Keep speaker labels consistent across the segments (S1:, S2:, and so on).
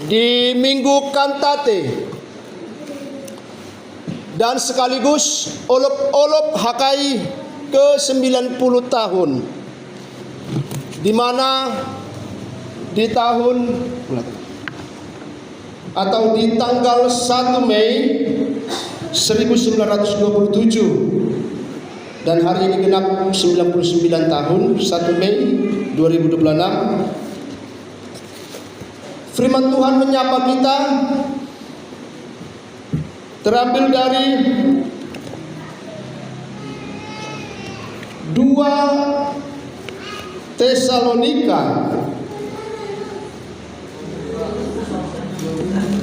S1: di Minggu Kantate dan sekaligus olop-olop HKI ke-90 tahun, di mana di tahun atau di tanggal 1 Mei 1927 dan hari ini genap 99 tahun, 1 Mei 2026. Firman Tuhan menyapa kita terambil dari 2 Tesalonika.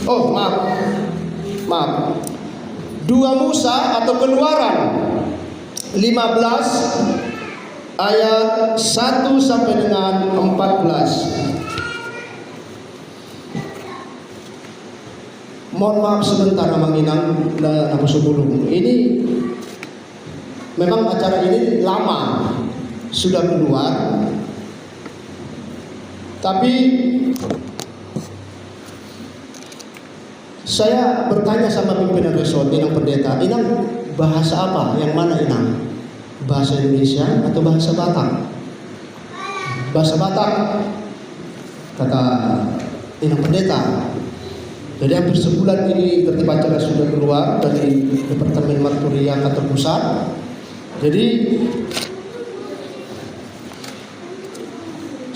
S1: Oh, maaf. 2 Musa atau Keluaran 15 ayat 1 sampai dengan 14. Mohon maaf sebentar Amang Inang dan Abu Subulung. Ini memang acara ini lama sudah keluar, tapi saya bertanya sama pimpinan resort, Inang Pendeta, Inang bahasa apa? Yang mana Inang? Bahasa Indonesia atau bahasa Batak? Bahasa Batak, kata Inang Pendeta. Jadi hampir sebulan ini tertib acara sudah keluar dari Departemen Marturia kantor pusat. Jadi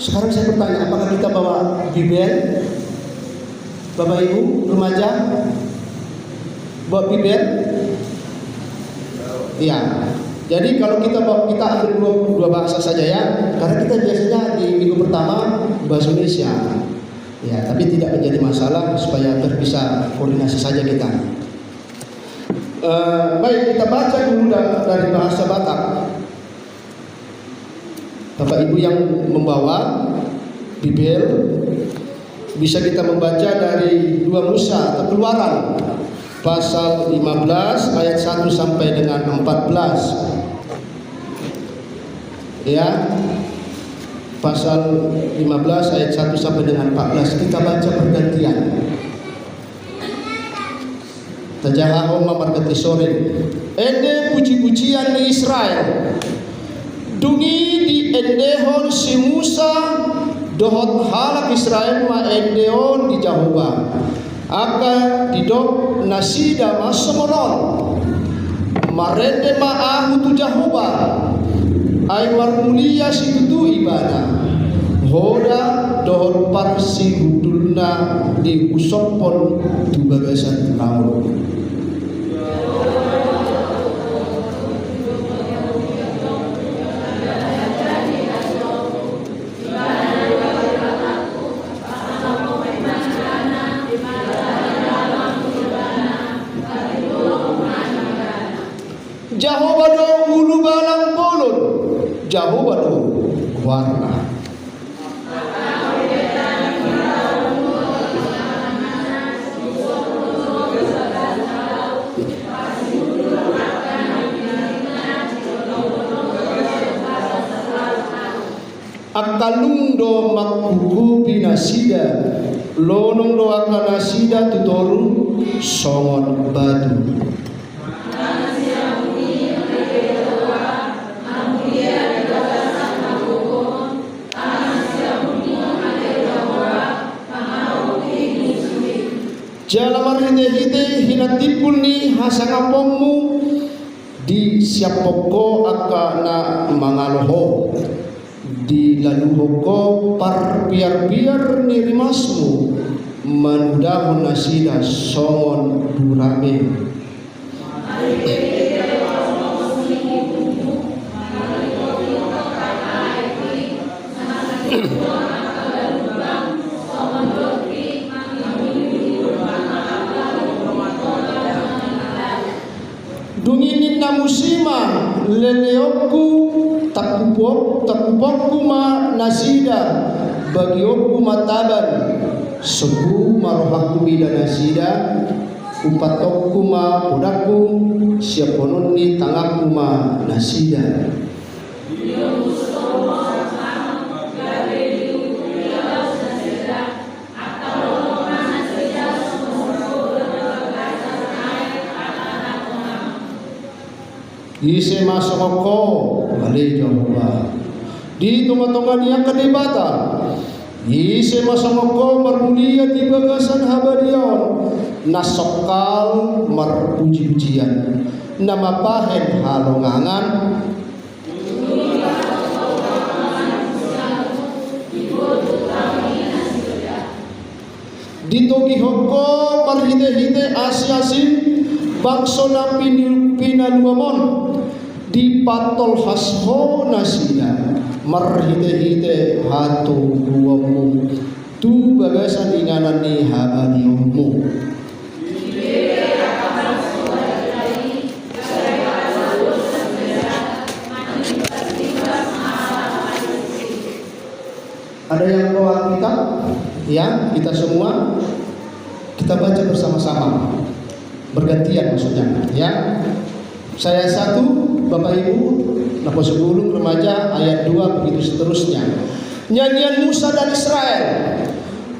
S1: sekarang saya bertanya, apakah kita bawa Bibel? Bapak Ibu remaja bawa Bibel? Iya. Jadi kalau kita ambil dua bahasa saja ya, karena kita biasanya di minggu pertama bahasa Indonesia. Ya, tapi tidak menjadi masalah supaya terpisah koordinasi saja kita. Baik, kita baca dulu dari bahasa Batak. Bapak Ibu yang membawa Bibel, bisa kita membaca dari 2 Musa atau Keluaran pasal 15 ayat 1 sampai dengan 14. Ya. Pasal 15 ayat 1 sampai dengan 14. Kita baca pergantian. Tajahaho mamargati sore. Ende puji-pujian di Israel. Dungi di endehon si Musa dohot halak Israel ma endeon di Jahoba. Aka didok nasida masomonon. Marende ma'ahu tu Jahoba. Ay marmulia si tutu ibadah hoda dohon parsi hudulna di usopon tu bagasan laut. Jahobado ulu balang bolon, Jahobado warna. Akalung do makbuku binasida, lonong do akanasida tutorun songon batu. Jalamar hite-hite hinatipul ni hasangapomu di siapoko akana mangaloho di laluhoko par biar-biar ni rimasmu manudahun nasida songon durame. Dunginin na musima leleoku takupokku ma nasida bagioku mataban sebu marohaku bila nasida upatokku ma podaku siaponon ni tangaku ma nasida. Ise masoko bali Jehovah. Di tengah-tengah dia kedebata. Ise masoko marmulia di bagasan habadion. Nasokal marpuji-pujian. Nama pahen halongangan. Ditogi hoko marhite-hite asi-asi bangsona pinaluamon di patol hasho nasida marhite-hite hatu duamu tu bagasan inganan ni habaniummu. Ada yang bawa kitab? Ya, kita semua kita baca bersama-sama, bergantian maksudnya. Ya, saya 1, Bapak Ibu, Napa 10 remaja, ayat 2 begitu seterusnya. Nyanyian Musa dan Israel.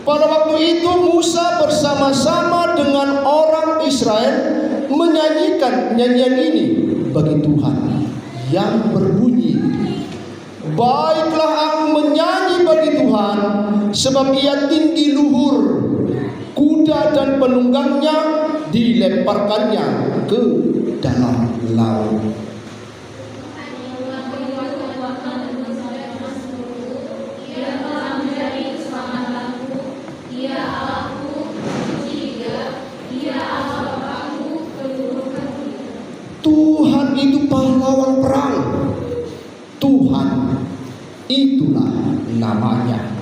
S1: Pada waktu itu Musa bersama-sama dengan orang Israel menyanyikan nyanyian ini bagi Tuhan yang berbunyi, baiklah aku menyanyi bagi Tuhan, sebab ia tinggi luhur, kuda dan penunggangnya dilemparkannya ke dalam laut. Tuhan itu pahlawan perang. Tuhan itulah namanya.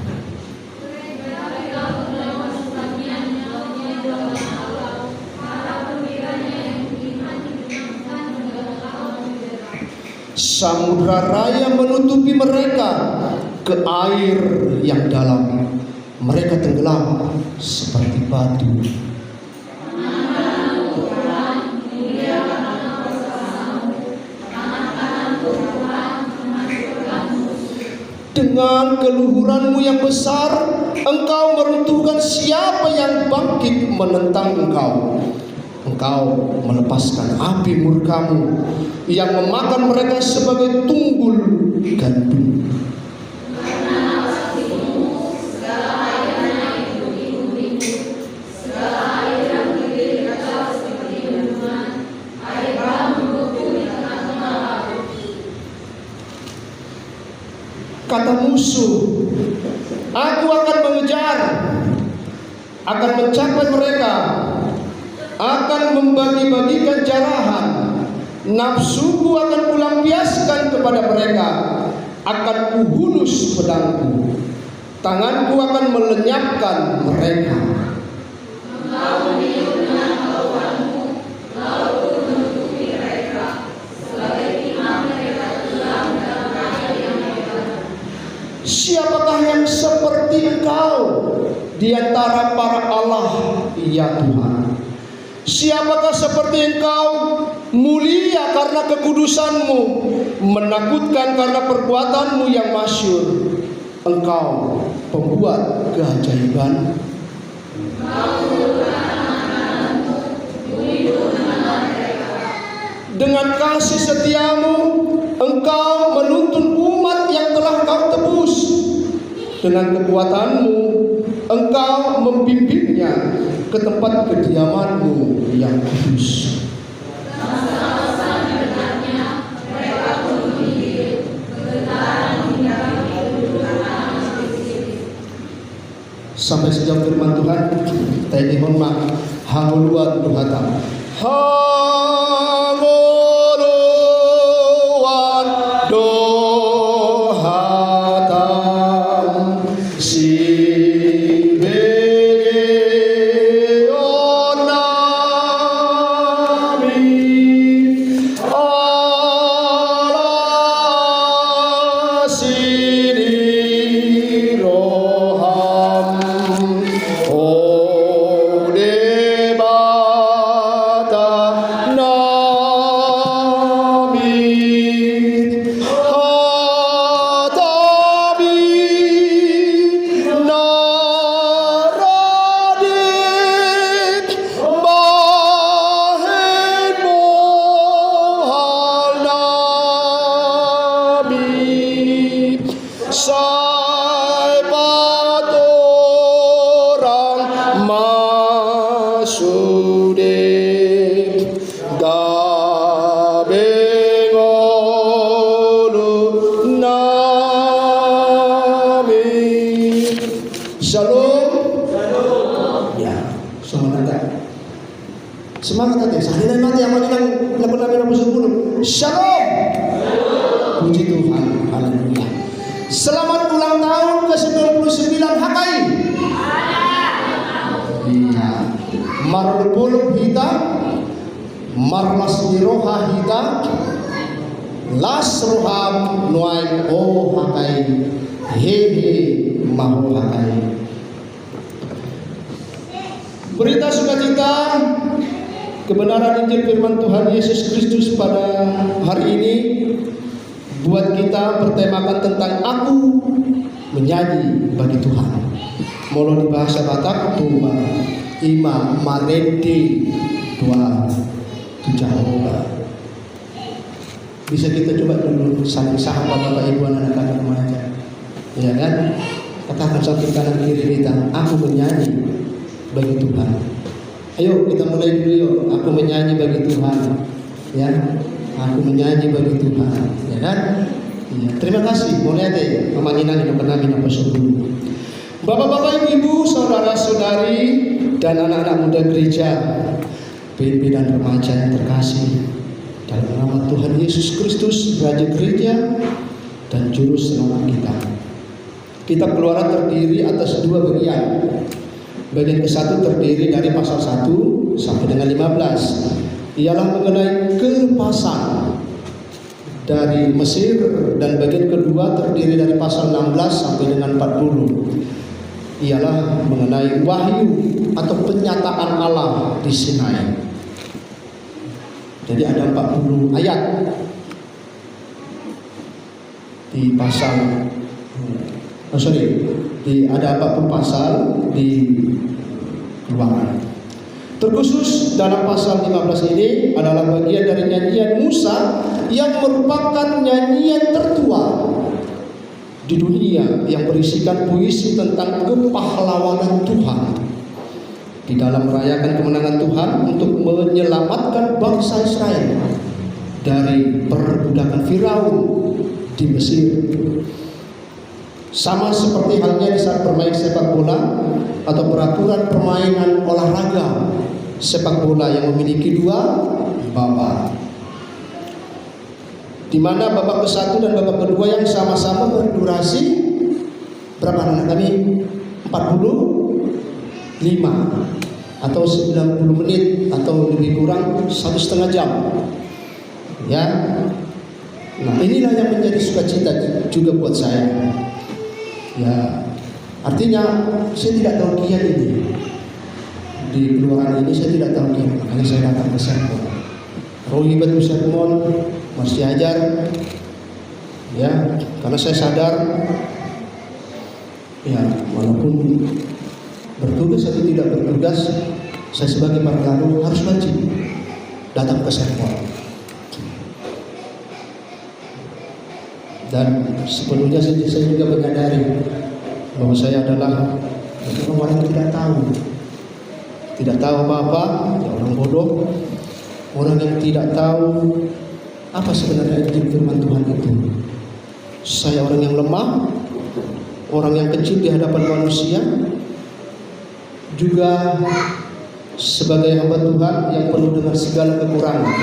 S1: Samudra raya menutupi mereka ke air yang dalam. Mereka tenggelam seperti batu. Dengan keluhuranmu yang besar, engkau meruntuhkan siapa yang bangkit menentang engkau. Engkau melepaskan api murkamu yang memakan mereka sebagai tunggul gandum. Kata musuh, aku akan mengejar, akan mencapai mereka, akan membagi-bagikan jarahan, nafsuku akan kulampiaskan kepada mereka, akan kuhunus pedangku, tanganku akan melenyapkan mereka. Siapakah yang seperti engkau di antara para Allah, ya Tuhan? Siapakah seperti engkau, mulia karena kekudusanmu, menakutkan karena perbuatanmu yang masyhur? Engkau pembuat keajaiban. Dengan kasih setiamu, engkau menuntun umat yang telah kau tebus. Dengan kekuatanmu, engkau membimbingnya ke tempat kediamanmu yang kudus. Sampai sejauh firman Tuhan, kita mohon hanguluan Tuhan. masude gabengolu nami. Shalom. Ya, semangat hati. Sahilai mati yang menang Nabi 10. Shalom. Puji Tuhan. Haleluya. Selamat ulang tahun ke-99 Hakai. Iya. Marulul hita, marlas liroha hita, las roham nuai o Hakai. Hehe mahu Hakai. Berita sukacita kebenaran Injil firman Tuhan Yesus Kristus pada hari ini buat kita bertemakan tentang aku menyanyi bagi Tuhan. Molo di bahasa Batak tuba ima maredi dua Jehovah. Bisa kita coba dulu saling saham Bapak Ibu anak-anak remaja. Ya kan? Katakan samping kanan kiri kita, aku menyanyi bagi Tuhan. Ayo kita mulai dulu yuk. Aku menyanyi bagi Tuhan. Ya, aku menyanyi bagi Tuhan. Ya kan? Ya, terima kasih. Mulai deh. Memanginan yang pernah minum dulu. Bapak-bapak, ibu-ibu, saudara-saudari, dan anak-anak muda gereja, PNB dan remaja yang terkasih, dalam nama Tuhan Yesus Kristus, Raja Gereja dan Juru Selamat kita. Kitab Keluaran terdiri atas dua bagian. Bagian ke-1 terdiri dari pasal 1 sampai dengan 15. Ialah mengenai kelepasan dari Mesir, dan bagian kedua terdiri dari pasal 16 sampai dengan 40. Ialah mengenai wahyu atau penyataan Allah di Sinai. Jadi ada 40 ayat di pasal ada 40 pasal di Keluaran. Terkhusus dalam pasal 15 ini adalah bagian dari nyanyian Musa yang merupakan nyanyian tertua di dunia yang berisikan puisi tentang kepahlawanan Tuhan di dalam merayakan kemenangan Tuhan untuk menyelamatkan bangsa Israel dari perbudakan Firaun di Mesir. Sama seperti halnya di saat bermain sepak bola atau peraturan permainan olahraga sepak bola yang memiliki dua babak, di mana babak ke-1 dan babak kedua yang sama-sama berdurasi berapa anak kami? 45 atau 90 menit atau lebih kurang 1,5 jam. Ya. Nah, inilah yang menjadi sukacita juga buat saya. Ya, artinya saya tidak tahu kian ini di Keluaran ini, saya tidak tahu kian, makanya saya datang ke sermon. Rohi batu sermon masih ajar, ya, karena saya sadar, ya, walaupun bertugas atau tidak bertugas, saya sebagai para lalu harus wajib datang ke sermon. Dan sepenuhnya saya juga menyadari bahwa saya adalah orang yang tidak tahu apa-apa, ya, orang bodoh, orang yang tidak tahu apa sebenarnya Injil firman Tuhan itu. Saya orang yang lemah, orang yang kecil di hadapan manusia, juga sebagai hamba Tuhan yang penuh dengan segala kekurangan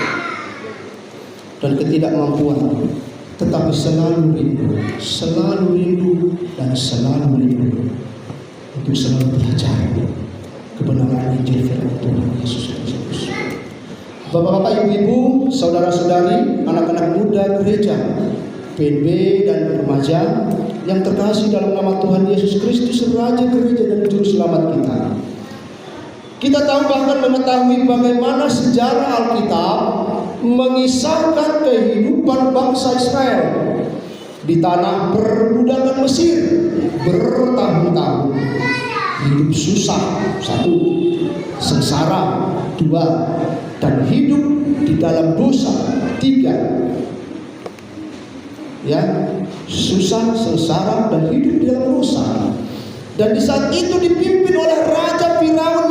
S1: dan ketidakmampuan. Tetapi selalu rindu dan selalu rindu untuk selalu belajar kebenaran Injil firman Tuhan Yesus Kristus. Bapak-bapak, ibu-ibu, saudara-saudari, anak-anak muda gereja, PNB dan remaja yang terkasih dalam nama Tuhan Yesus Kristus, Raja Gereja dan Juru Selamat kita. Kita tahu bahkan mengetahui bagaimana sejarah Alkitab mengisahkan kehidupan bangsa Israel di tanah perbudakan Mesir bertahun-tahun. Hidup susah, 1, sengsara, 2, dan hidup di dalam dosa, 3. Ya, susah, sengsara, dan hidup di dalam dosa. Dan di saat itu dipimpin oleh Raja Firaun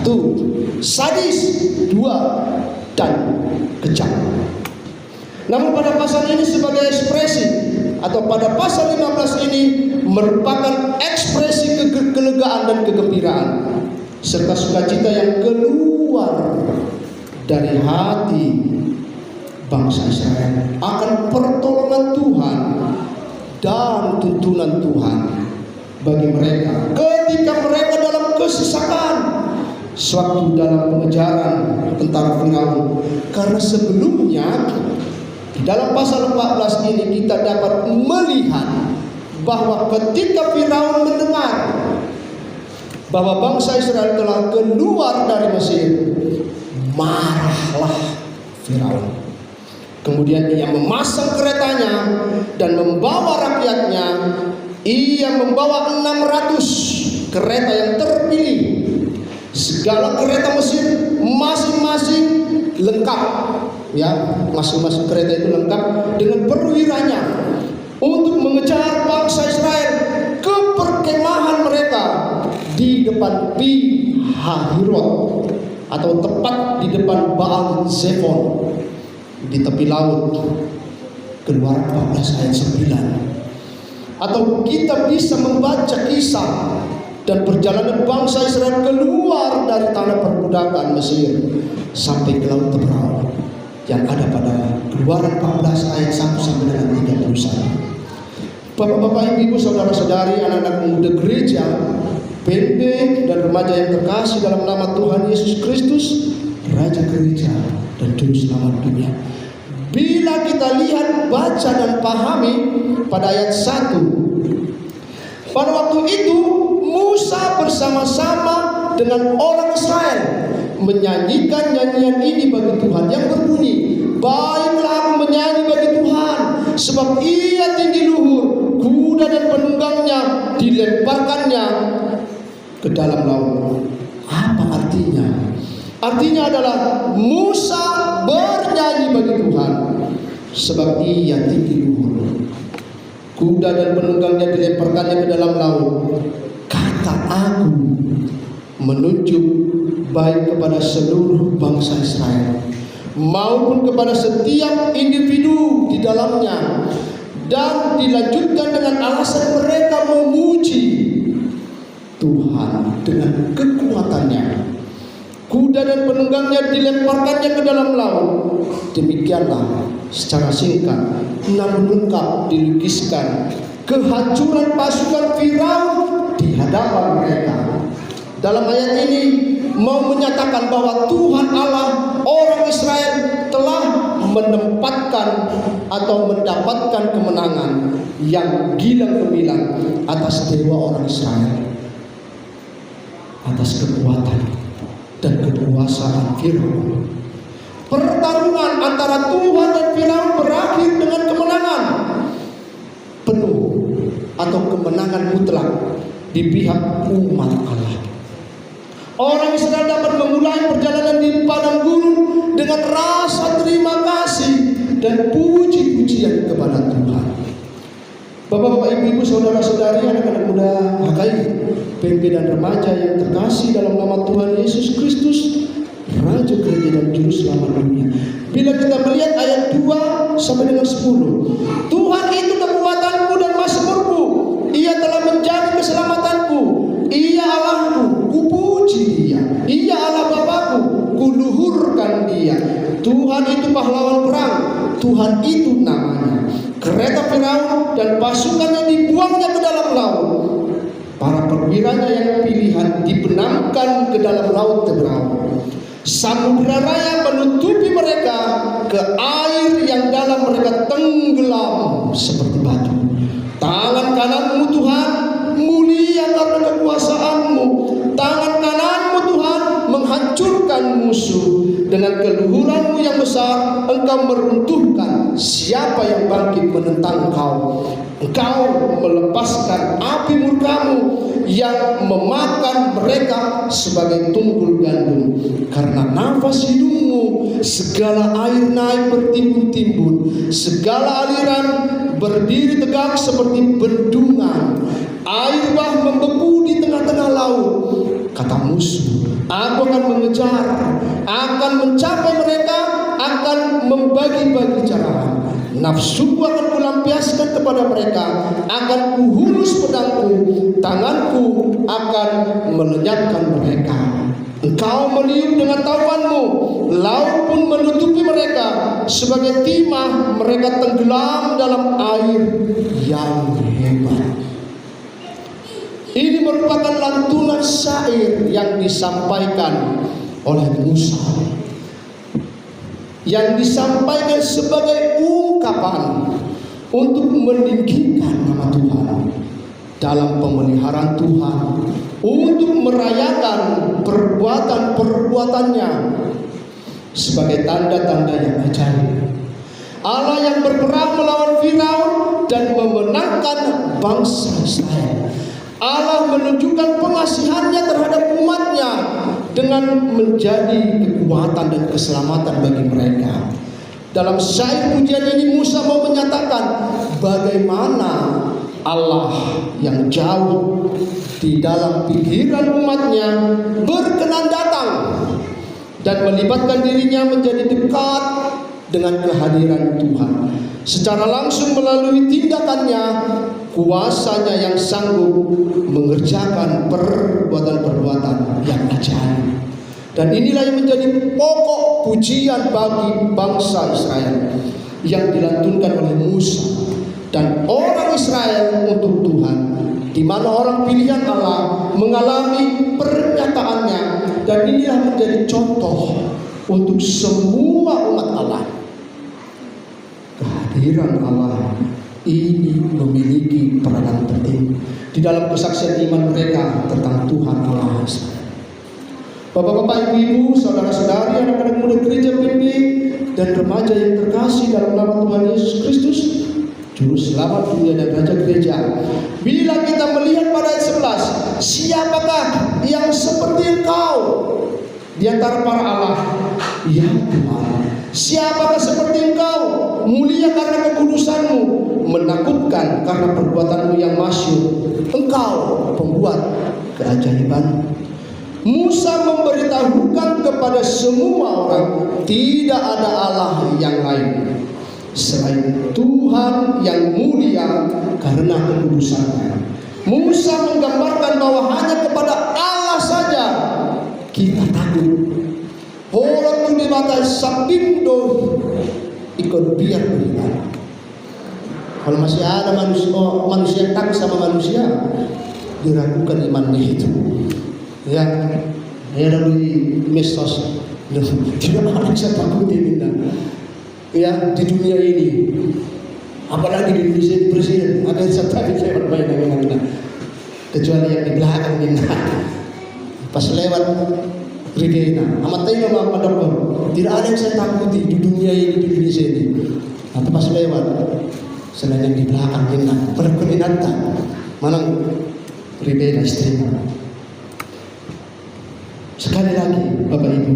S1: Satu, sadis. Dua, dan kejam. Namun pada pasal ini sebagai ekspresi, atau pada pasal 15 ini merupakan ekspresi kelegaan dan kegembiraan serta sukacita yang keluar dari hati bangsa Israel akan pertolongan Tuhan dan tuntunan Tuhan bagi mereka ketika mereka dalam kesesakan sewaktu dalam pengejaran tentara Firaun. Karena sebelumnya di dalam pasal 14 ini kita dapat melihat bahwa ketika Firaun mendengar bahwa bangsa Israel telah keluar dari Mesir, marahlah Firaun. Kemudian ia memasang keretanya dan membawa rakyatnya. Ia membawa 600 kereta yang terpilih. Segala kereta Mesir masing-masing lengkap, ya, masing-masing kereta itu lengkap dengan perwiranya untuk mengejar bangsa Israel ke perkemahan mereka di depan Pi Hahirot, atau tepat di depan Baal Zephon di tepi laut. Keluaran 14 ayat 9. Atau kita bisa membaca kisah dan perjalanan bangsa Israel keluar dari tanah perbudakan Mesir sampai ke Laut Teberau yang ada pada Keluaran 14 ayat 1 sampai dengan 31. Bapak-bapak, ibu, saudara-saudari, anak-anak muda gereja, pendek dan remaja yang terkasih dalam nama Tuhan Yesus Kristus, Raja Gereja dan Juru Selamat dunia. Bila kita lihat, baca dan pahami pada ayat 1, pada waktu itu Musa bersama-sama dengan orang Israel menyanyikan nyanyian ini bagi Tuhan yang berbunyi, baiklah aku menyanyi bagi Tuhan, sebab ia tinggi luhur, kuda dan penunggangnya dilemparkannya ke dalam laut. Apa artinya? Artinya adalah Musa bernyanyi bagi Tuhan sebab ia tinggi luhur, kuda dan penunggangnya dilemparkannya ke dalam laut. Kata aku menunjuk baik kepada seluruh bangsa Israel maupun kepada setiap individu di dalamnya, dan dilanjutkan dengan alasan mereka memuji Tuhan dengan kekuatannya. Kuda dan penunggangnya dilemparkannya ke dalam laut. Demikianlah secara singkat namun lengkap dilukiskan kehancuran pasukan Firaun di hadapan mereka. Dalam ayat ini mau menyatakan bahwa Tuhan Allah orang Israel telah menempatkan atau mendapatkan kemenangan yang gilang-gemilang atas dewa orang Israel, atas kekuatan dan kekuasaan Firaun. Pertarungan antara Tuhan dan Firaun berakhir dengan kemenangan penuh atau kemenangan mutlak di pihak umat Allah. Orang Israel dapat memulai perjalanan di padang gurun dengan rasa terima kasih dan puji-pujian kepada Tuhan. Bapak-bapak, ibu-ibu, saudara-saudari, anak-anak muda HKI, pendek dan remaja yang terkasih dalam nama Tuhan Yesus Kristus, Raja Gereja dan Juru Selamat dunia. Bila kita melihat ayat 2 sampai dengan 10, Tuhan itu kekuatanku dan mazmurku, Ia telah menjadi keselamatanku, Ia Allahku, kupuji Dia, Ia Allah Bapakku, kuluhurkan Dia. Tuhan itu pahlawan perang, Tuhan itu namanya. Kereta Firaun dan pasukannya dibuangnya ke dalam laut. Para perwiranya yang pilihan dibenamkan ke dalam laut Teberau. Samudra raya menutupi mereka, ke air yang dalam mereka tenggelam seperti batu. Tangan kananmu Tuhan mulia karena kekuasaanmu. Tangan kananmu Tuhan menghancurkan musuh. Dengan keluhuranmu yang besar engkau meruntuhkan siapa yang bangkit menentang engkau. Engkau melepaskan api murkamu yang memakan mereka sebagai tunggul gandum. Karena nafas hidungmu segala air naik bertimbun-timbun, segala aliran berdiri tegak seperti bendungan. Air bah membeku di tengah-tengah laut. Kata musuh, Aku akan mengejar, akan mencapai mereka, akan membagi-bagi carahan. Nafsuku akan kulampiaskan kepada mereka, akan kuhulus pedangku, tanganku akan melenyapkan mereka. Engkau meniup dengan tawanmu, laut pun menutupi mereka. Sebagai timah mereka tenggelam dalam air yang hebat. Ini merupakan lantunan syair yang disampaikan oleh Musa, yang disampaikan sebagai ungkapan untuk meninggikan nama Tuhan dalam pemeliharaan Tuhan, untuk merayakan perbuatan-perbuatannya sebagai tanda-tanda yang ajaib. Allah yang berperang melawan Firaun dan memenangkan bangsa Israel. Allah menunjukkan pengasihannya terhadap umatnya dengan menjadi kekuatan dan keselamatan bagi mereka. Dalam syair pujian ini Musa mau menyatakan bagaimana Allah yang jauh di dalam pikiran umatnya berkenan datang dan melibatkan dirinya menjadi dekat dengan kehadiran Tuhan. Secara langsung melalui tindakannya, kuasanya yang sanggup mengerjakan perbuatan-perbuatan yang ajaib. Dan inilah yang menjadi pokok pujian bagi bangsa Israel yang dilantunkan oleh Musa dan orang Israel untuk Tuhan, di mana orang pilihan Allah mengalami pernyataannya, dan inilah menjadi contoh untuk semua umat Allah. Kehadiran Allah ini memiliki peranan penting di dalam kesaksian iman mereka tentang Tuhan Allah. Bapak-bapak, ibu-ibu, saudara-saudari, anak-anak muda gereja PB dan remaja yang terkasih dalam nama Tuhan Yesus Kristus, Juru Selamat dunia dan Raja Gereja. Bila kita melihat pada ayat 11, siapakah yang seperti Engkau di antara para Allah? Ya Tuhan. Siapakah seperti Engkau, mulia karena kekudusanmu, menakutkan karena perbuatanmu yang masyhur. Engkau pembuat keajaiban. Musa memberitahukan kepada semua orang, tidak ada Allah yang lain selain Tuhan yang mulia karena kekudusannya. Musa menggambarkan bahwa hanya kepada Allah saja kita takut. Orang tu di mata sabindo ikut biar beriman. Kalau masih ada manusia yang takut sama manusia, diragukan imannya itu. Ya, ada di medsos. Tidak ada yang saya takuti ya di dunia ini. Apalagi di Indonesia presiden, ada yang saya takut saya bermain dengan kita. Kecuali yang di belakang ini. Pas lewat Ridena, amat tahu nama Pak Dokter. Tidak ada yang saya takuti di dunia ini, di Indonesia ini. Atau pas lewat, selain yang di belakang ini, pada keminatan, mana Ridena istrinya. Sekali lagi, Bapak Ibu,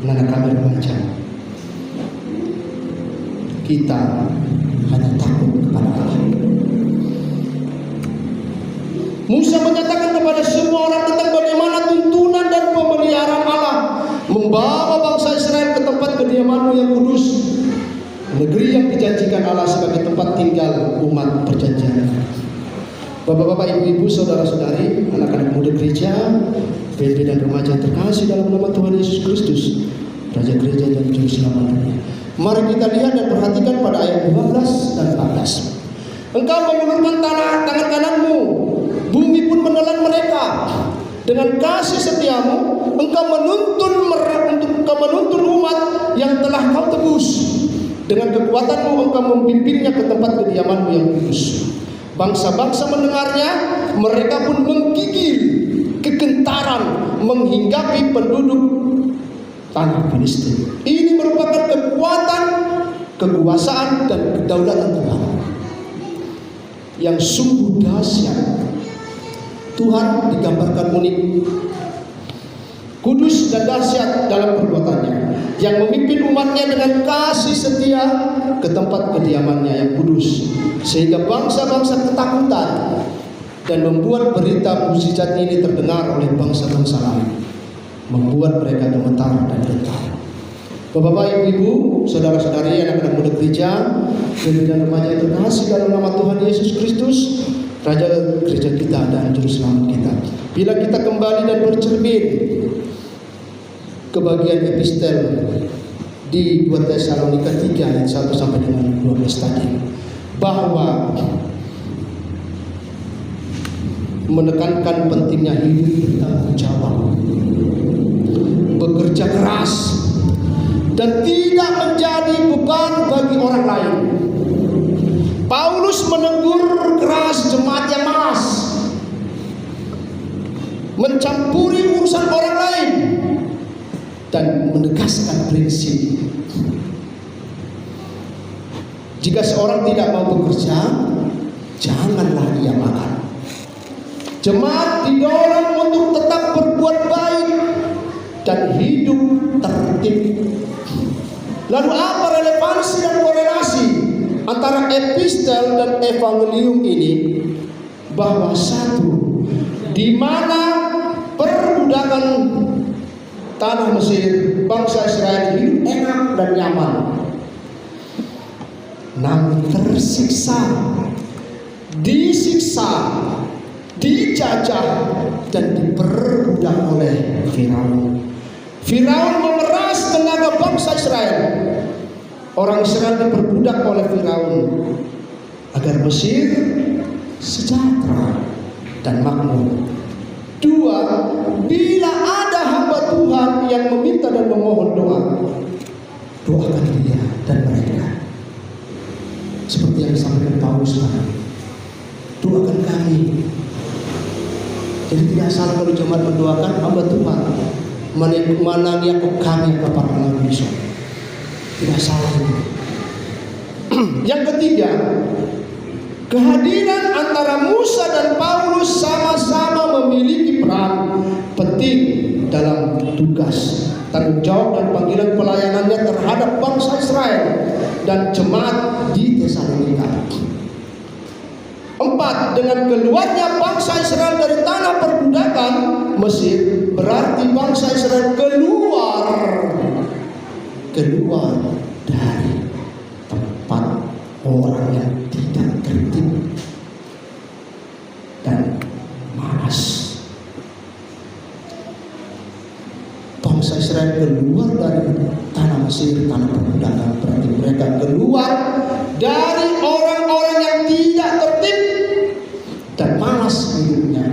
S1: anak kami baca, kita hanya takut kepada Allah. Musa menyatakan kepada semua orang tentang bagaimana tuntunan dan pemeliharaan Allah membawa bangsa Israel ke tempat kediaman-Mu yang kudus, negeri yang dijanjikan Allah sebagai tempat tinggal umat perjanjian. Bapak-bapak, ibu-ibu, saudara-saudari, anak-anak muda gereja, PB dan remaja yang terkasih dalam nama Tuhan Yesus Kristus, Raja Gereja dan Juru Selamat dunia. Mari kita lihat dan perhatikan pada ayat 12 dan 14. Engkau mengulurkan tangan kananmu, bumi pun menelan mereka. Dengan kasih setiamu, engkau menuntun umat yang telah kau tebus. Dengan kekuatanmu engkau memimpinnya ke tempat kediamanmu yang kudus. Bangsa-bangsa mendengarnya, mereka pun menggigil kegentaran menghinggapi penduduk tanah Filistin. Ini merupakan kekuatan, kekuasaan dan kedaulatan Tuhan yang sungguh dahsyat. Tuhan digambarkan unik, kudus dan dahsyat dalam perbuatannya, yang memimpin umatnya dengan kasih setia ke tempat kediamannya yang kudus, sehingga bangsa-bangsa ketakutan dan membuat berita mukjizat ini terdengar oleh bangsa-bangsa lain. membuat mereka gemetar dan gentar. Bapak-bapak, ibu-ibu, saudara-saudari, anak-anak muda gereja dan remaja yang terkasih dalam nama Tuhan Yesus Kristus, Raja gereja kita dan Juru Selamat kita. Bila kita kembali dan bercermin ke bagian epistel di 2 Tesalonika 3 ayat 1 sampai dengan 12 tadi, bahwa menekankan pentingnya hidup bertanggung jawab, bekerja keras, dan tidak menjadi beban bagi orang lain. Paulus menegur keras jemaat yang malas mencampuri urusan orang lain dan menegaskan prinsip: jika seorang tidak mau bekerja, janganlah ia makan. Jemaat didorong untuk tetap berbuat baik dan hidup tertib. Lalu apa relevansi dan korelasi antara epistel dan evangelium ini? Bahwa satu, di mana perbudakan tanah Mesir, bangsa Israel hidup enak dan nyaman, namun tersiksa, disiksa, dijajah, dan diperbudak oleh Firaun. Firaun memeras tenaga bangsa Israel. Orang Israel diperbudak oleh Firaun agar Mesir sejahtera dan makmur. Dua, bila ada hamba Tuhan yang meminta dan memohon doa, doakan dia dan mereka. Seperti yang disampaikan Paulus tadi, doakan kami. Jadi tidak salah kalau jemaat mendoakan hamba Tuhan, menangi aku kami kepada Nabi Musa. Tidak salah itu. Yang ketiga, kehadiran antara Musa dan Paulus sama-sama memiliki peran penting dalam tugas, tanggung jawab dan panggilan pelayanannya terhadap bangsa Israel dan jemaat di Tesalonika. 4. Dengan keluarnya bangsa Israel dari tanah perbudakan Mesir, berarti bangsa Israel keluar dari tempat orang yang tidak tertib dan malas. Bangsa Israel keluar dari tanah Mesir, tanah perbudakan, berarti mereka keluar dari orang-orang yang tidak tertib dan malas hidupnya.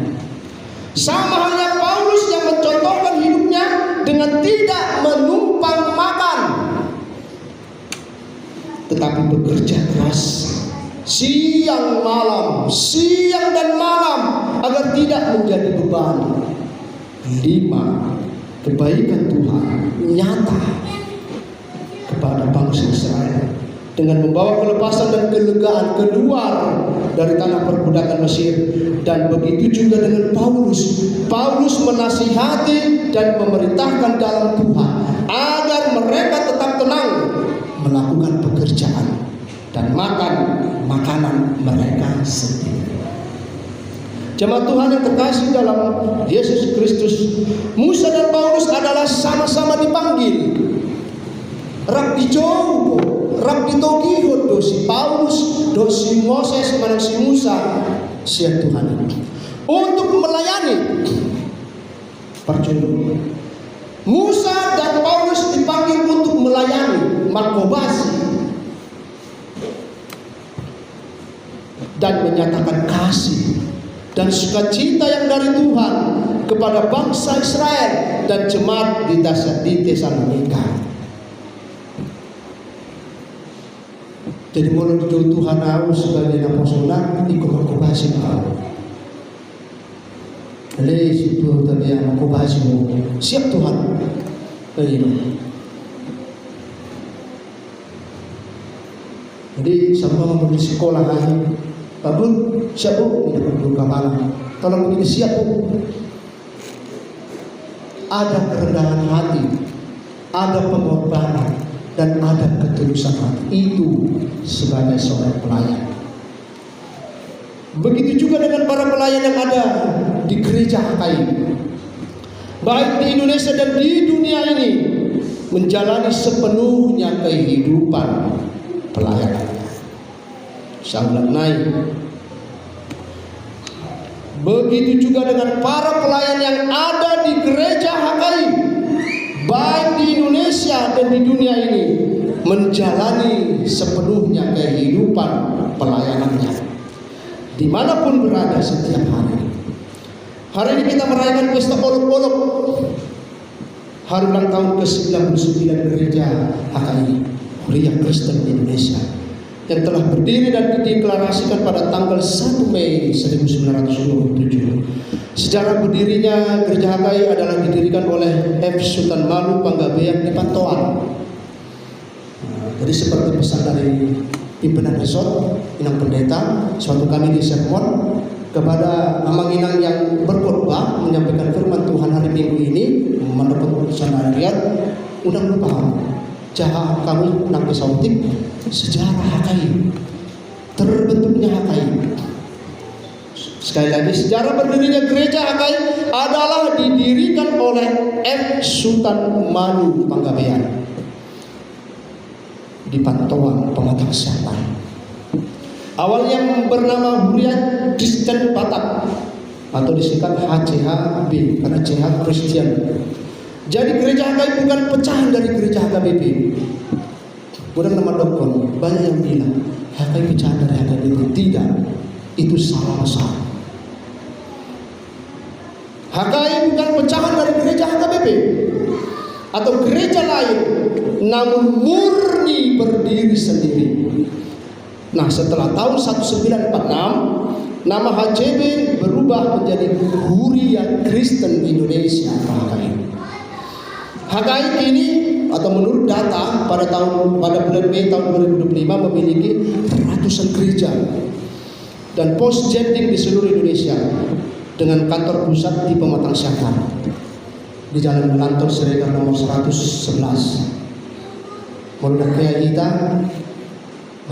S1: Sama halnya Paulus yang mencontohkan hidupnya dengan tidak menumpang makan, tetapi bekerja keras siang dan malam agar tidak menjadi beban. 5. Kebaikan Tuhan nyata kepada bangsa Israel dengan membawa kelepasan dan kelegaan keluar dari tanah perbudakan Mesir. Dan begitu juga dengan Paulus. Paulus menasihati dan memerintahkan dalam Tuhan agar mereka tetap tenang melakukan pekerjaan dan makan makanan mereka sendiri. Jemaat Tuhan yang terkasih dalam Yesus Kristus, Musa dan Paulus adalah sama-sama dipanggil. Rabbi Jowo, Rabbi Togihot, dosi Paulus, dosi Moses, si Musa, siap Tuhan untuk melayani percuma. Musa dan Paulus dipanggil untuk melayani makobasi dan menyatakan kasih dan sukacita yang dari Tuhan kepada bangsa Israel dan jemaat di Tesalonika. Jadi mulai dari Tuhan aku sebagai naposolan ikut makobasi kau. Lalu situ tapi yang makobasi mo siap Tuhan. Jadi sama mau di sekolah lagi, Babun siap bu, ini perlu kepala. Tolong ini siap bu. Ada kerendahan hati, ada pengorbanan, dan ada ketulusan hati. Itu sebagai seorang pelayan. Begitu juga dengan para pelayan yang ada di gereja HKI. baik di Indonesia dan di dunia ini, menjalani sepenuhnya kehidupan pelayanannya. Saya ulang naik. Begitu juga dengan para pelayan yang ada di gereja HKI, baik di Indonesia dan di dunia ini, menjalani sepenuhnya kehidupan pelayanannya dimanapun berada setiap hari. Hari ini kita merayakan pesta olok-olok hari ulang tahun ke-99 gereja HKI Huria Kristen Indonesia, yang telah berdiri dan dideklarasikan pada tanggal 1 Mei 1927. Sejarah berdirinya gereja HKI adalah didirikan oleh F. Sultan Malu Panggabean di Pantoan. Jadi seperti pesan dari pimpinan resort Inang Pendeta, suatu kami di sermon kepada Amang Inang yang berkhotbah menyampaikan firman Tuhan hari Minggu ini mendapat keputusan rakyat, undang lupa jahat kami nang pesautik sejarah HKI, terbentuknya HKI. Sekali lagi, sejarah berdirinya gereja HKI adalah didirikan oleh F. Sultan Malu Panggabean di Pantoan, Pematang Siantar. Awalnya bernama Huria Kristen Batak atau disingkat HCHB karena CH Christian. Jadi gereja HKI bukan pecahan dari gereja HKBP. Bukan nama dokter, banyak yang bilang HKI pecahan dari HKBP. Tidak, itu salah besar. HKI bukan pecahan dari gereja HKBP atau gereja lain, namun murni berdiri sendiri. Nah, setelah tahun 1946, nama HCB berubah menjadi Huria Kristen Indonesia HKI. HKI ini atau menurut data pada bulan Mei tahun 2025 memiliki ratusan gereja dan pos jending di seluruh Indonesia dengan kantor pusat di Pematang Siantar di Jalan Belantor Siregar nomor 111. Mulai kayak kita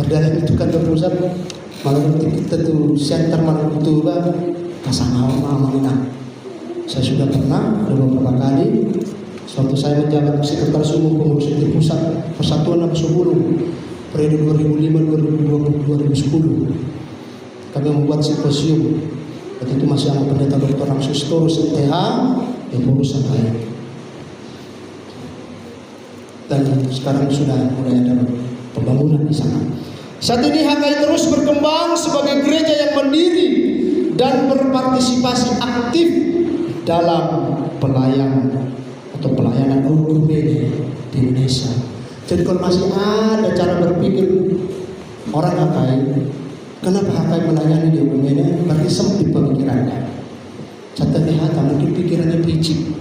S1: berdalam itu kantor pusat malam kita tuh Siantar malam itu pasangan Amang. Saya sudah pernah beberapa kali. Suatu saya menjabat sekretaris umum pengurus di pusat Persatuan Nafsu Buruh periode 2005-2010. Kami membuat simposium. Waktu itu masih sama pendeta Dr. Ramsus Torus MTH yang pengurus HKI. Dan sekarang sudah mulai ada pembangunan di sana. Saat ini HKI terus berkembang sebagai gereja yang mandiri dan berpartisipasi aktif dalam pelayanan Ekumene di Indonesia. Jadi kalau masih ada cara berpikir orang HKI, kenapa HKI melayani di Ekumene, berarti sempit pemikirannya. Catat lihat, mungkin pikirannya picik.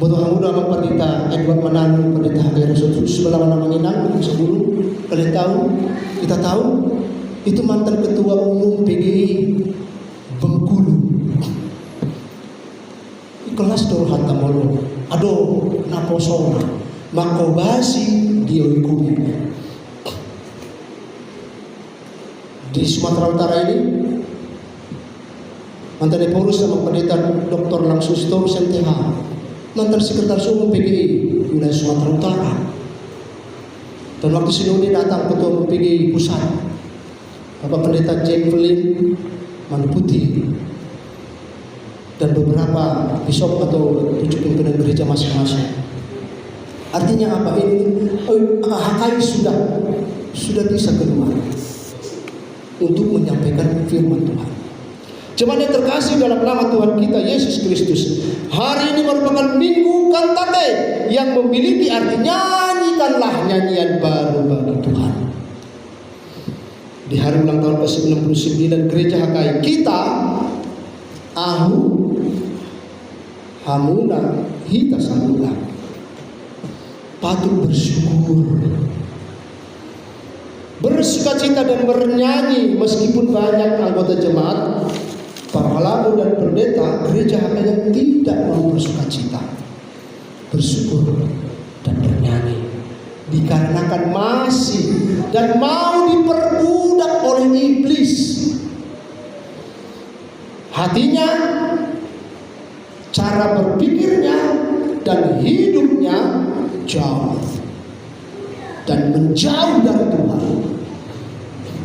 S1: Butuh muda sama pendeta Edward Mananu, pendeta HKI Rasul sebelah mana menginang sebelum kalian tahu, kita tahu itu mantan ketua umum PGI Bengkulu. Kelas dor hatta molo ado naposona makobasi dioikumi di Sumatera Utara ini mantan pengurus sama pendeta Dr. Ramsus Torus MTH, mantan sekretaris umum PGI wilayah Sumatera Utara. Dan waktu sinode datang ketua umum PGI pusat Bapak Pendeta Jemvelin Manuputi dan beberapa bishop atau 7 pimpinan gereja masing-masing. Artinya apa ini? HKI sudah bisa keluar untuk menyampaikan firman Tuhan. Jemaat yang terkasih dalam nama Tuhan kita Yesus Kristus, hari ini merupakan Minggu Kantate yang memiliki arti nyanyikanlah nyanyian baru bagi Tuhan. Di hari ulang tahun ke-99 gereja HKI kita hamuna hita samula patut bersukacita dan bernyanyi meskipun banyak anggota jemaat, para pelaku dan pendeta gereja HKI yang tidak mau bersukacita, bersyukur dan bernyanyi dikarenakan masih dan mau diperbudak oleh iblis. Hatinya cara berpikirnya dan hidupnya jauh dan menjauh dari Tuhan.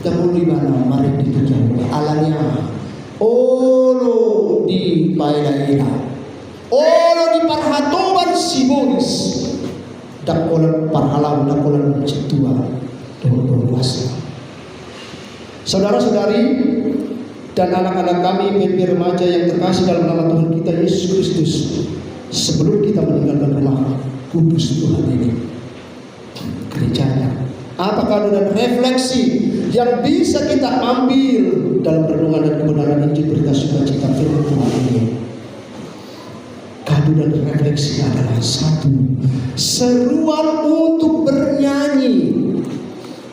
S1: Dahulu mana mari dijauh alanya. Olo di Paelaila, olo di Parhatoban Sibonis, dakolan parhalau dakolan cetua luas. Saudara-saudari dan anak-anak kami, mimpi remaja yang terkasih dalam nama Tuhan kita Yesus Kristus, sebelum kita meninggalkan rumah kudus Tuhan ini, gerejanya, apa kado dan refleksi yang bisa kita ambil dalam renungan dan kebenaran Injil berita sukacita firman Tuhan ini? Kado dan refleksi adalah satu, seruan untuk bernyanyi.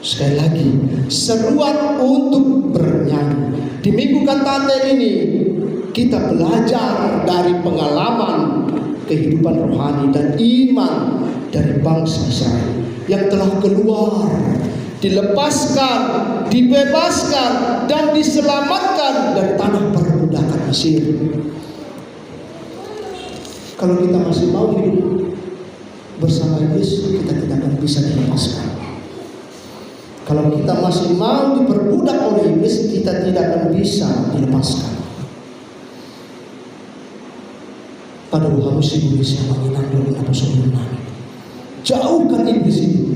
S1: Sekali lagi, seruan untuk bernyanyi. Di minggu kantate ini kita belajar dari pengalaman kehidupan rohani dan iman dari bangsa Israel yang telah keluar, dilepaskan, dibebaskan, dan diselamatkan dari tanah perbudakan Mesir. Kalau kita masih mau hidup bersama Iblis, kita tidak akan bisa dilepaskan. Kalau kita masih mau diperbudak oleh iblis, kita tidak akan bisa dilepaskan. Pada harus iblis yang menginandung apa sebelumnya. Jauhkan iblis itu.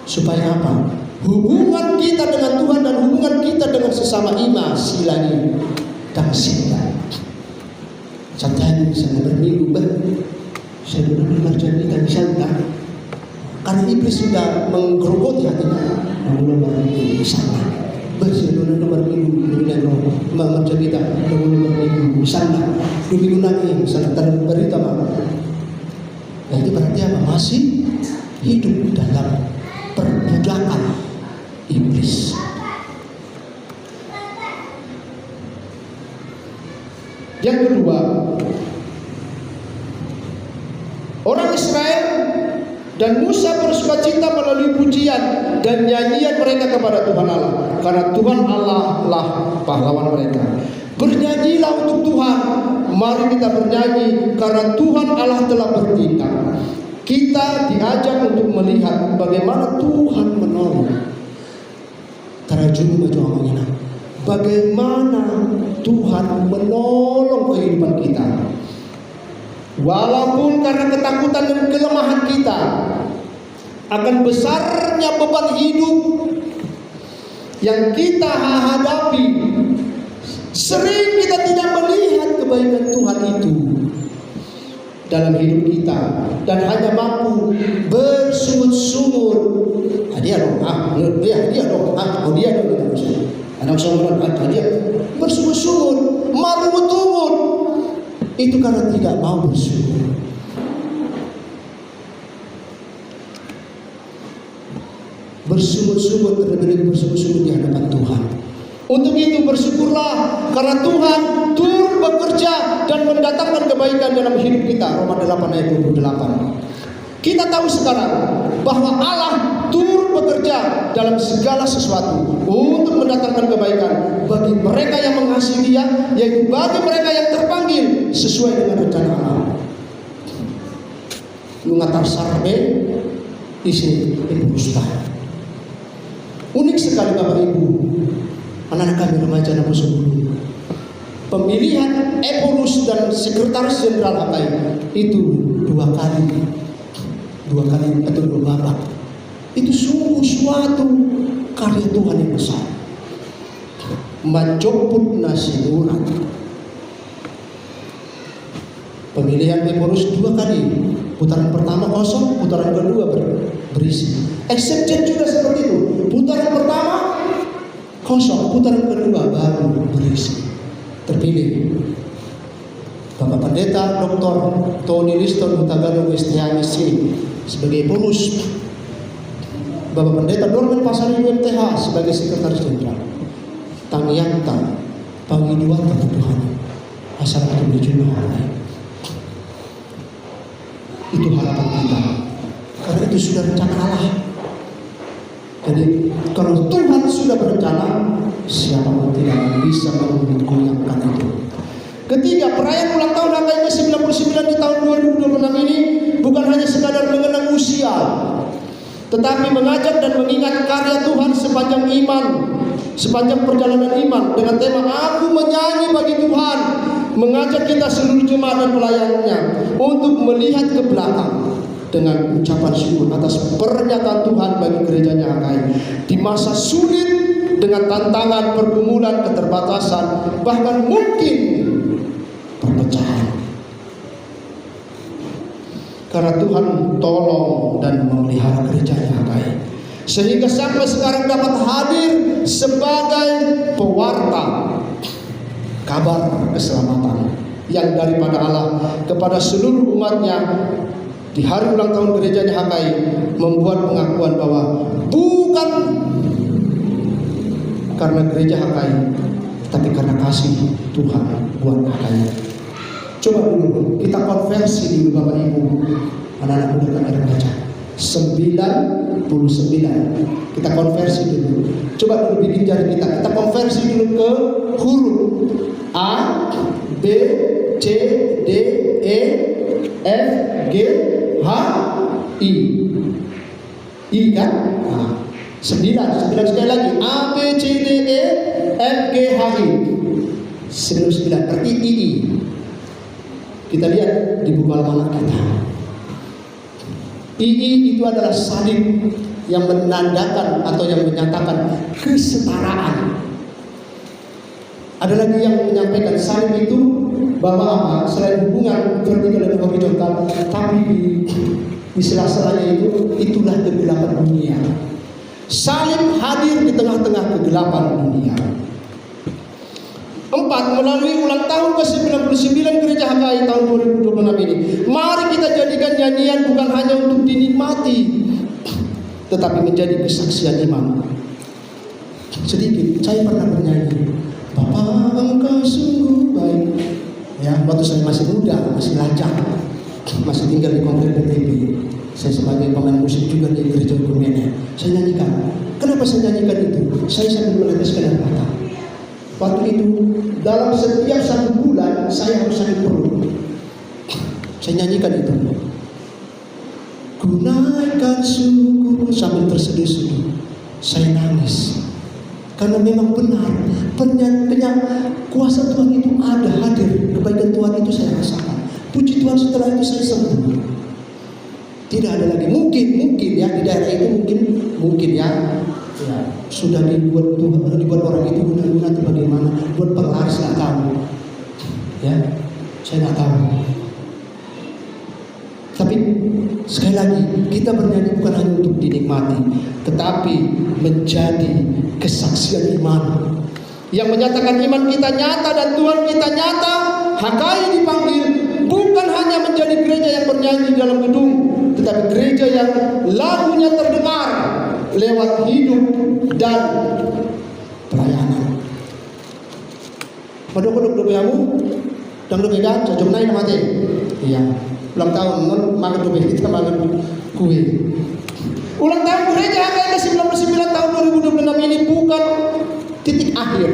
S1: Supaya apa? Hubungan kita dengan Tuhan dan hubungan kita dengan sesama iman silani dan sila. Contohnya misalnya berminggu saya sudah dengar cerita misalnya. Karena iblis sudah menggerogoti hatinya, namun berminggu sana bersedonan berminggu macam kita, namun berminggu sana, minggu lagi sana tak berita apa. Nah itu berarti apa? Masih hidup dalam perbudakan iblis. Yang kedua, orang Israel dan Musa bersukacita melalui pujian dan nyanyian mereka kepada Tuhan Allah, karena Tuhan Allah lah pahlawan mereka. Bernyanyilah untuk Tuhan, mari kita bernyanyi karena Tuhan Allah telah bertindak. Kita diajak untuk melihat bagaimana Tuhan menolong. Tarajum baju amangina. Bagaimana Tuhan menolong kehidupan kita. Walaupun karena ketakutan dan kelemahan kita akan besarnya beban hidup yang kita hadapi, sering kita tidak melihat kebaikan Tuhan itu dalam hidup kita dan hanya mampu bersungut-sungut. Dia dong, anak sumur dia bersungut-sungut, marut-marut. Itu karena tidak mau bersyukur. Bersungut-sungut, terlebih bersungut-sungut di hadapan Tuhan. Untuk itu bersyukurlah karena Tuhan turut bekerja dan mendatangkan kebaikan dalam hidup kita. Roma 8 ayat 28. Kita tahu sekarang bahwa Allah turut bekerja dalam segala sesuatu untuk mendatangkan kebaikan bagi mereka yang mengasihi Dia, yaitu bagi mereka yang terpanggil sesuai dengan rencana Allah. Mengatar sarbe isi ibu ustaz. Unik sekali Bapak Ibu, anak-anak kami remaja dan sebelum pemilihan Epulus dan Sekretaris Jenderal AKI itu dua kali atau dua babak. Itu sungguh suatu karya Tuhan yang besar. Majoput nasiduran. Pemilihan Epulus dua kali. Putaran pertama kosong, putaran kedua berisi. Exception juga seperti itu. Putaran pertama kosong, putaran kedua baru berisi. Terpilih Bapak Pendeta Dr. Tony Liston Mutagalo Westianisi sebagai Epulus, Bapak Pendeta Dorman Pasari UMTH sebagai Sekretaris Jenderal, Tangyanta Pangiduan Tuhan asal menuju hari. Itu harapan kita, karena itu sudah rencana Allah. Jadi kalau Tuhan sudah berencana, siapapun tidak bisa menggoyangkan itu. Ketiga, perayaan ulang tahun HKI ke-99 di tahun 2026 ini bukan hanya sekadar mengenang usia, tetapi mengajak dan mengingat karya Tuhan sepanjang iman, sepanjang perjalanan iman dengan tema Aku Menyanyi Bagi Tuhan, mengajak kita seluruh jemaat dan pelayannya untuk melihat ke belakang dengan ucapan syukur atas pernyataan Tuhan bagi gerejanya HKI di masa sulit dengan tantangan, pergumulan, keterbatasan, bahkan mungkin perpecahan. Karena Tuhan tolong dan memelihara gerejanya HKI sehingga sampai sekarang dapat hadir sebagai pewarta kabar keselamatan yang daripada Allah kepada seluruh umatnya di hari ulang tahun gerejanya HKI, membuat pengakuan bahwa bukan karena gereja HKI, tapi karena kasih Tuhan buat HKI. Coba dulu kita konversi dulu Bapak Ibu, anak-anak muda kan ada baca 99. Kita konversi dulu. Coba dulu bikin jari kita konversi dulu ke huruf A, B, C, D, E, F, G, H, I. I kan? Nah, 9 sekali lagi. A, B, C, D, E, F, G, H, I. 99 berarti I. Kita lihat di buku almanak kita. II itu adalah salib yang menandakan atau yang menyatakan kesetaraan. Ada lagi yang menyampaikan salib itu bahwa apa? Selain hubungan vertikal dan horizontal, tapi di sela-selanya itulah kegelapan dunia. Salib hadir di tengah-tengah kegelapan dunia. 4. Melalui ulang tahun ke-99 Gereja HKI tahun 2026 ini, mari kita jadikan nyanyian bukan hanya untuk dinikmati, tetapi menjadi kesaksian iman. Sedikit, saya pernah bernyanyi, Bapa Engkau sungguh baik. Ya, waktu saya masih muda, masih lajang, masih tinggal di komplek PTB. Saya sebagai pemain musik juga di gereja Gurmene. Saya nyanyikan. Kenapa saya nyanyikan itu? Saya sambil meneteskan air mata. Waktu itu dalam setiap 1 bulan saya harus sakit perut. Saya nyanyikan itu. Ku naikkan syukur sambil terseduh-seduh. Saya nangis karena memang benar kuasa Tuhan itu ada hadir. Kebaikan Tuhan itu saya rasakan. Puji Tuhan setelah itu saya sembuh. Tidak ada lagi mungkin ya di daerah itu mungkin ya sudah dibuat orang itu guna-guna atau bagaimana, buat penglaris nggak tahu, ya saya nggak tahu. Tapi sekali lagi kita bernyanyi bukan hanya untuk dinikmati, tetapi menjadi kesaksian iman yang menyatakan iman kita nyata dan Tuhan kita nyata. HKI dipanggil bukan hanya menjadi gereja yang bernyanyi dalam gedung, tetapi gereja yang lagunya terdengar lewat hidup dan pelayanan. Kodok-kodok dobeamu dan dobegan cocok naik mati. Iya. Ulang tahun makan dobe kita makan kue. Ulang tahun gereja HKI ke-99 tahun 2026 ini bukan titik akhir,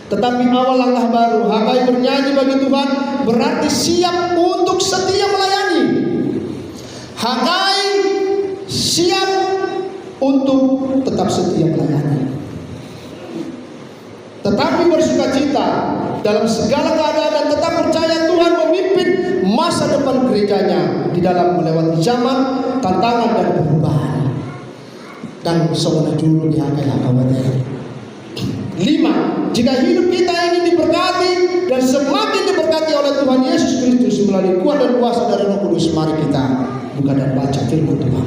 S1: tetapi awal langkah baru. HKI bernyanyi bagi Tuhan berarti siap untuk setia melayani. HKI siap untuk tetap setia melayani, tetapi bersukacita dalam segala keadaan dan tetap percaya Tuhan memimpin masa depan gerejanya di dalam melewati zaman, tantangan dan perubahan. Dan semuanya juru di HKI. 5. Jika hidup kita ingin diberkati dan semakin diberkati oleh Tuhan Yesus Kristus melalui kuat dan kuasa dari Roh Kudus, mari kita buka dan baca firman Tuhan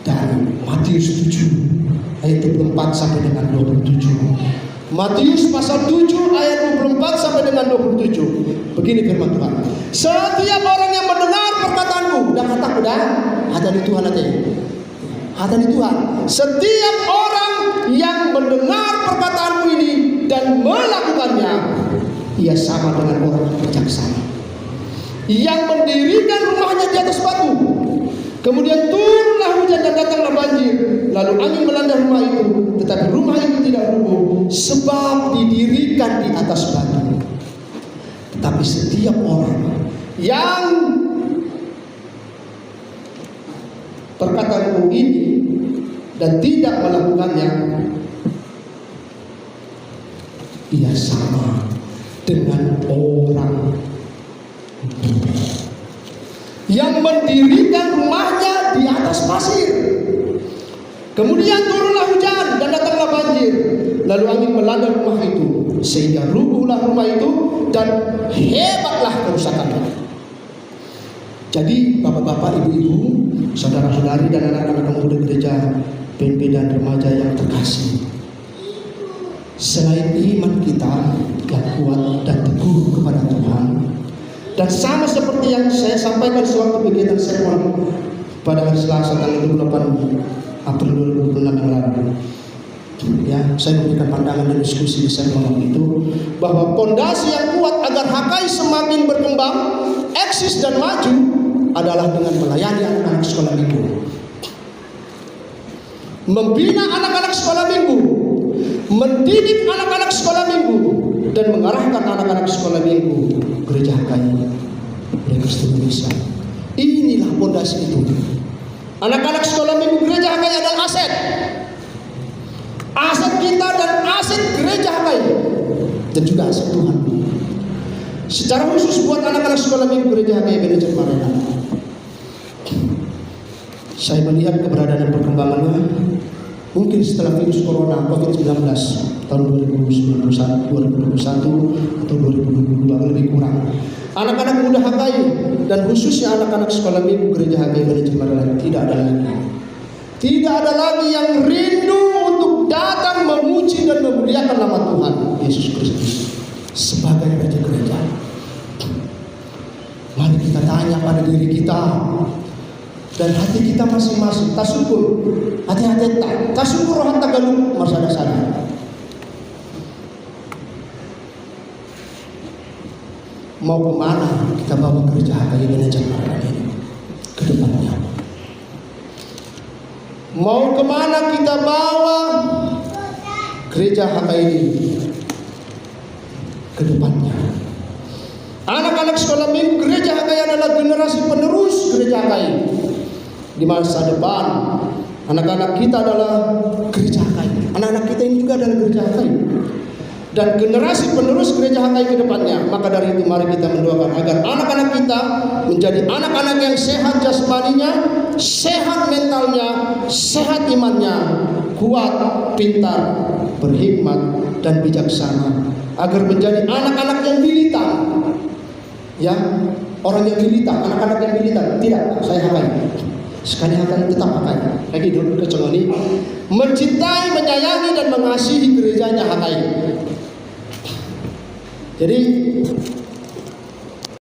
S1: dari Matius 7 ayat 24 sampai dengan 27. Matius pasal 7 ayat 24 sampai dengan 27. Begini firman Tuhan. Setiap orang yang mendengar perkataanku, dan kataku dah, hadani Tuhan hati. Hadani Tuhan. Setiap orang yang mendengar perkataanku ini dan melakukannya, ia sama dengan orang bijaksana yang mendirikan rumahnya di atas batu. Kemudian turunlah hujan dan datanglah banjir, lalu angin melanda rumah itu, tetapi rumah itu tidak rubuh sebab didirikan di atas batu. Tapi setiap orang yang berkata ini dan tidak melakukannya, ia sama dengan orang yang mendirikan rumahnya di atas pasir. Kemudian turunlah hujan dan datanglah banjir, lalu angin melanda rumah itu sehingga rubuhlah rumah itu dan hebatlah kerusakannya. Jadi bapak-bapak, ibu-ibu, saudara-saudari dan anak-anak muda gereja PNP dan remaja yang terkasih, selain iman kita yang kuat dan teguh kepada Tuhan, dan sama seperti yang saya sampaikan sewaktu kegiatan sermon pada hari Selasa tanggal 28 April 2026 yang lalu, ya, saya memberikan pandangan dan diskusi di sermon itu bahwa pondasi yang kuat agar HKI semakin berkembang, eksis dan maju adalah dengan melayani anak-anak sekolah minggu, membina anak-anak sekolah minggu, mendidik anak-anak sekolah minggu, dan mengarahkan anak-anak sekolah minggu gereja HKI Kristen Indonesia. Inilah pondasi itu. Anak-anak sekolah minggu gereja HKI adalah aset. Aset kita dan aset gereja HKI, dan juga aset Tuhan. Secara khusus buat anak-anak sekolah minggu gereja HKI Manajer Marena, saya melihat keberadaan dan perkembangannya mungkin setelah virus corona COVID-19 tahun 2021 atau 2022 lebih kurang. Anak-anak muda HKI dan khususnya anak-anak sekolah minggu gereja HKI Manajer Marena tidak ada lagi. Tidak ada lagi yang rindu untuk datang memuji dan memuliakan nama Tuhan Yesus Kristus sebagai raja gereja. Mari kita tanya pada diri kita dan hati kita masing-masing. Tasukur, hati-hati tasukur rohan tagaluk masada sana. Mau kemana kita bawa gereja HKI Manajer Marena ini ke depannya? Mau kemana kita bawa gereja HKI ini ke depannya? Anak-anak sekolah minggu gereja HKI adalah generasi penerus gereja HKI. Di masa depan, anak-anak kita adalah gereja HKI. Anak-anak kita ini juga adalah gereja HKI. Dan generasi penerus gereja HKI ke depannya. Maka dari itu mari kita mendoakan agar anak-anak kita menjadi anak-anak yang sehat jasmaninya, sehat mentalnya, sehat imannya, kuat, pintar, berhikmat, dan bijaksana. Agar menjadi anak-anak yang militan. Ya, orang yang militan, anak-anak yang militan. Tidak, saya HKI. Sekali akan tetap HKI. Lagi dulu kecengoni, mencintai, menyayangi, dan mengasihi gerejanya HKI. Jadi